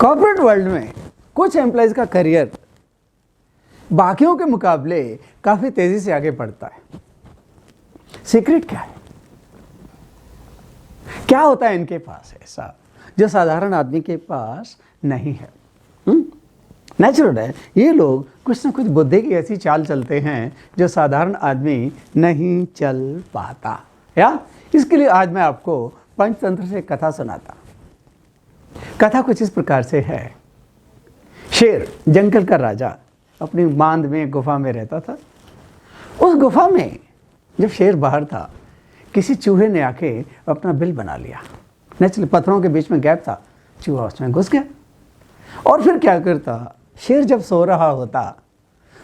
Corporate world में कुछ employees का करियर बाकियों के मुकाबले काफी तेजी से आगे बढ़ता है। सीक्रेट क्या है? क्या होता है इनके पास ऐसा जो साधारण आदमी के पास नहीं है? नेचुरल है, ये लोग कुछ ना कुछ बुद्धि की ऐसी चाल चलते हैं जो साधारण आदमी नहीं चल पाता। या इसके लिए आज मैं आपको पंचतंत्र से कथा सुनाता। कथा कुछ इस प्रकार से है। शेर, जंगल का राजा, अपनी मांद में गुफा में रहता था। उस गुफा में जब शेर बाहर था, किसी चूहे ने आके अपना बिल बना लिया। नेचुरली पत्थरों के बीच में गैप था, चूहा उसमें घुस गया। और फिर क्या करता, शेर जब सो रहा होता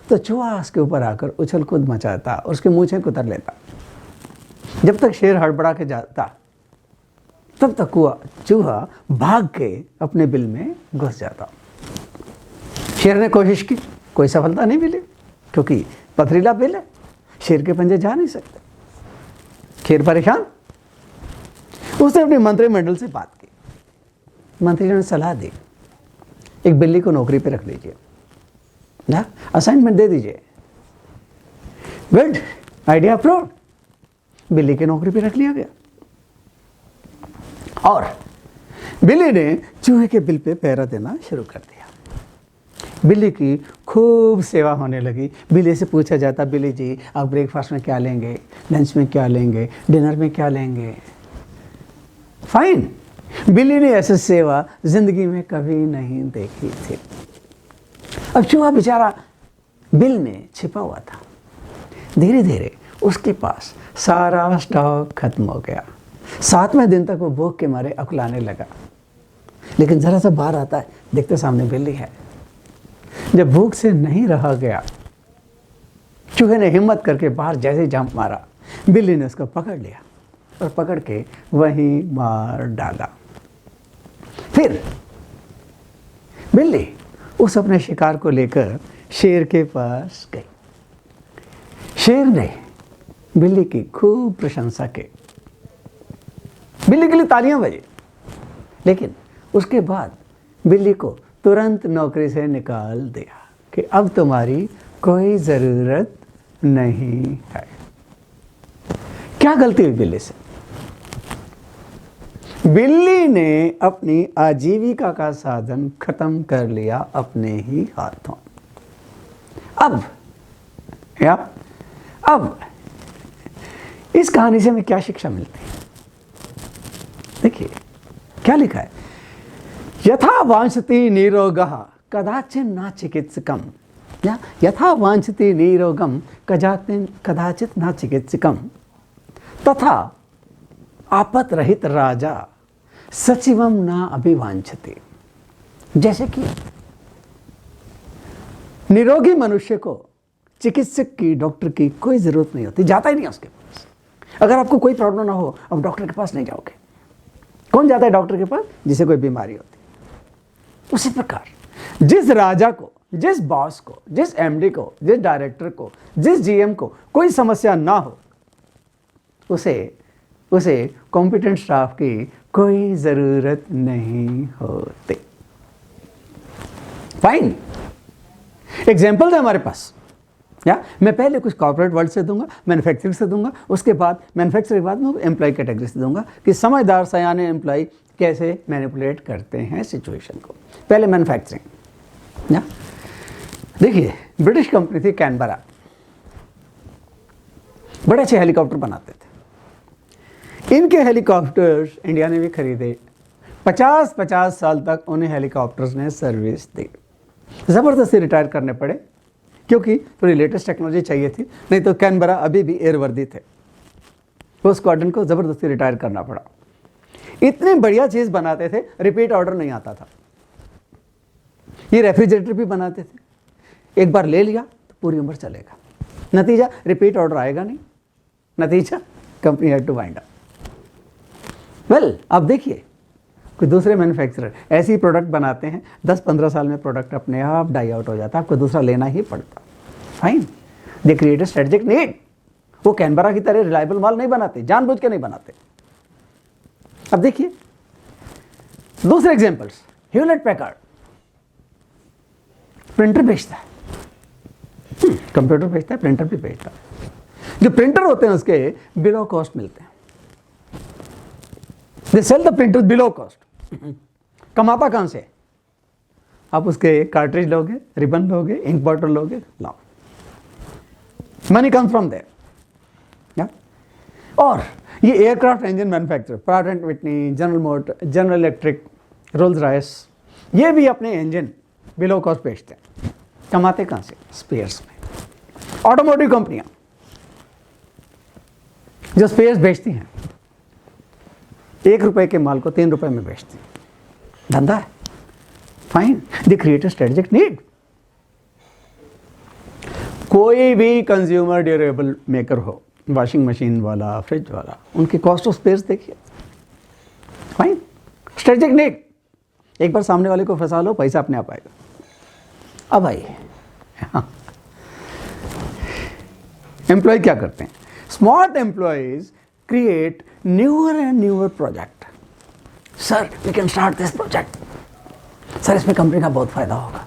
तो चूहा उसके ऊपर आकर उछल कूद मचाता और उसके मूंछें कुतर लेता। जब तक शेर हड़बड़ा के जाता तब तक चूहा भाग के अपने बिल में घुस जाता। शेर ने कोशिश की, कोई सफलता नहीं मिली, क्योंकि पथरीला बिल है, शेर के पंजे जा नहीं सकते। शेर परेशान। उसने अपने मंत्रिमंडल से बात की। मंत्री ने सलाह दी, एक बिल्ली को नौकरी पे रख दीजिए, ना असाइनमेंट दे दीजिए। Good idea, approved. बिल्ली की नौकरी पे रख लिया गया और बिल्ली ने चूहे के बिल पे पहरा देना शुरू कर दिया। बिल्ली की खूब सेवा होने लगी। बिल्ली से पूछा जाता, बिल्ली जी आप ब्रेकफास्ट में क्या लेंगे, लंच में क्या लेंगे, डिनर में क्या लेंगे? फाइन। बिल्ली ने ऐसी सेवा जिंदगी में कभी नहीं देखी थी। अब चूहा बेचारा बिल में छिपा हुआ था। धीरे धीरे उसके पास सारा स्टॉक खत्म हो गया। 7वें दिन तक वो भूख के मारे अकुलाने लगा। लेकिन जरा सा बाहर आता है, देखते सामने बिल्ली है। जब भूख से नहीं रहा गया, चूहे ने हिम्मत करके बाहर जैसे ही जंप मारा, बिल्ली ने उसको पकड़ लिया और पकड़ के वहीं मार डाला। फिर बिल्ली उस अपने शिकार को लेकर शेर के पास गई। शेर ने बिल्ली की खूब प्रशंसा की, बिल्ली के लिए तालियां बजी। लेकिन उसके बाद बिल्ली को तुरंत नौकरी से निकाल दिया कि अब तुम्हारी कोई ज़रूरत नहीं है। क्या गलती हुई बिल्ली से? बिल्ली ने अपनी आजीविका का साधन खत्म कर लिया अपने ही हाथों। अब इस कहानी से हमें क्या शिक्षा मिलती है? देखिए क्या लिखा है, यथा वांछति निरोगः कदाचित् न चिकित्सकम्। यथा वांछति निरोगम कदाचित् न चिकित्सकम् तथा आपत रहित राजा सचिवम न अभिवांछति। जैसे कि निरोगी मनुष्य को चिकित्सक की, डॉक्टर की कोई जरूरत नहीं होती, जाता ही नहीं उसके पास। अगर आपको कोई प्रॉब्लम ना हो, अब डॉक्टर के पास नहीं जाओगे। कौन जाता है डॉक्टर के पास? जिसे कोई बीमारी होती। उसी प्रकार जिस राजा को, जिस बॉस को, जिस एमडी को, जिस डायरेक्टर को, जिस जीएम को कोई समस्या ना हो, उसे कॉम्पिटेंट स्टाफ की कोई जरूरत नहीं होती। फाइन। एग्जाम्पल है हमारे पास। मैं पहले कुछ कॉर्पोरेट वर्ल्ड से दूंगा, मैन्युफैक्चरिंग से दूंगा, उसके बाद मैन्युफैक्चरिंग के बाद मैं एम्प्लॉय कैटेगरी से दूंगा कि समझदार सयाने एम्प्लॉय कैसे मैनिपुलेट करते हैं सिचुएशन को। पहले मैन्युफैक्चरिंग। देखिए ब्रिटिश कंपनी थी कैनबरा, बड़े अच्छे हेलीकॉप्टर बनाते थे। इनके हेलीकॉप्टर्स इंडिया ने भी खरीदे। 50-50 साल तक उन्हें हेलीकॉप्टर्स ने सर्विस दी। ज़बरदस्ती रिटायर करने पड़े क्योंकि थोड़ी लेटेस्ट टेक्नोलॉजी चाहिए थी, नहीं तो कैनबरा अभी भी एयरवर्दी थे। वो स्क्वाड्रन को ज़बरदस्ती रिटायर करना पड़ा। इतनी बढ़िया चीज़ बनाते थे, रिपीट ऑर्डर नहीं आता था। ये रेफ्रिजरेटर भी बनाते थे, एक बार ले लिया तो पूरी उम्र चलेगा। नतीजा रिपीट ऑर्डर आएगा नहीं, नतीजा company had to wind up. Well, अब देखिए कोई दूसरे मैन्युफैक्चरर ऐसे ही प्रोडक्ट बनाते हैं, 10-15 साल में प्रोडक्ट अपने आप डाई आउट हो जाता है, आपको दूसरा लेना ही पड़ता। Fine, they create a strategic need. वो कैनबरा की तरह रिलायबल माल नहीं बनाते, जानबूझ के नहीं बनाते। अब देखिए दूसरे एग्जांपल्स, ह्यूलेट पैकर्ड। प्रिंटर बेचता है, कंप्यूटर बेचता है, प्रिंटर भी बेचता है। जो प्रिंटर होते हैं उसके बिलो कॉस्ट मिलते हैं, they sell the printer below cost. कमाता कहां से? आप उसके कार्ट्रिज लोगे, रिबन लोगे, इंक बॉटल लोगे, लाओ, मनी कम्स फ्रॉम देयर। और ये aircraft engine manufacturer Pratt and Whitney, general motor, general electric, Rolls Royce, ये भी अपने इंजन बिलो कॉस्ट बेचते हैं। कमाते कहां से? स्पेयर्स में। ऑटोमोटिव कंपनियां जो स्पेयर्स बेचती हैं, 1 रुपए के माल को 3 रुपए में बेचती हैं, धंधा है, fine, they create a strategic need. कोई भी कंज्यूमर ड्यूरेबल मेकर हो, वॉशिंग मशीन वाला, फ्रिज वाला, उनकी कॉस्ट ऑफ स्पेयर्स देखिए, फाइन, स्ट्रेटेजिक नीड। एक बार सामने वाले को फंसा लो, पैसा अपने आप आएगा। अब आइए, एम्प्लॉय क्या करते हैं? Smart employees create newer and newer project. Sir we can start this project, sir इसमें कंपनी का बहुत फायदा होगा।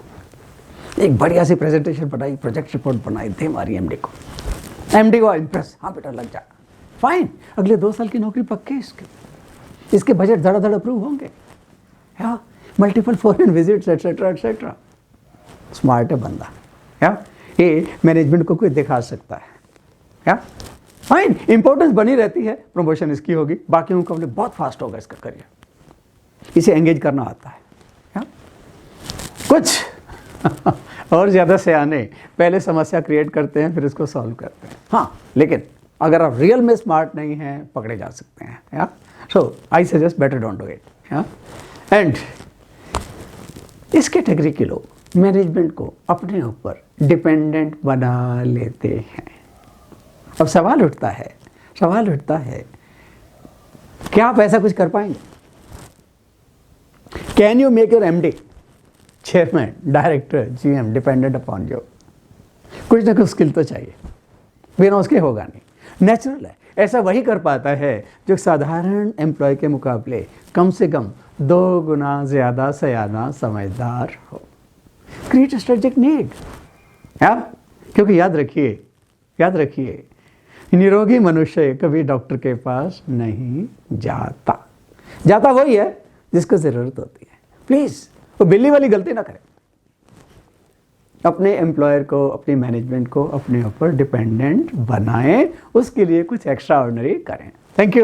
एक बढ़िया सी प्रेजेंटेशन बनाई, प्रोजेक्ट रिपोर्ट बनाई, दे हमारी एमडी को, एमडी को इम्प्रेस, हाँ बेटा लग जा, फाइन, अगले 2 साल की नौकरी पक्की है इसके बजट धड़ाधड़ अप्रूव होंगे, या multiple foreign visits etcetera etcetera. Smart है बंदा, या ये मैनेजमेंट को कोई दिखा सकता है, या फाइन, इंपॉर्टेंस बनी रहती है, प्रमोशन इसकी होगी, बाकी मुकाबले बहुत फास्ट होगा इसका करियर, इसे एंगेज करना आता है, या? कुछ और ज़्यादा सयाने पहले समस्या क्रिएट करते हैं, फिर इसको सॉल्व करते हैं। हाँ, लेकिन अगर आप रियल में स्मार्ट नहीं हैं, पकड़े जा सकते हैं, yeah? So I suggest better don't do it, yeah? And इस कैटेगरी के लोग मैनेजमेंट को अपने ऊपर डिपेंडेंट बना लेते हैं। अब सवाल उठता है, क्या आप ऐसा कुछ कर पाएंगे? Can you make your MD, chairman, director, GM dependent upon you? कुछ ना कुछ स्किल तो चाहिए, बिना उसके होगा नहीं। नेचुरल है, ऐसा वही कर पाता है जो साधारण एम्प्लॉय के मुकाबले कम से कम 2 गुना ज़्यादा सयाना समझदार हो। क्रिएट स्ट्रेटेजिक नीड, क्योंकि याद रखिए निरोगी मनुष्य कभी डॉक्टर के पास नहीं जाता वही है जिसको ज़रूरत होती है। प्लीज़ वो बिल्ली वाली गलती ना करें, अपने एम्प्लॉयर को, अपनी मैनेजमेंट को अपने ऊपर डिपेंडेंट बनाएं, उसके लिए कुछ एक्स्ट्रा ऑर्डिनरी करें। Thank you.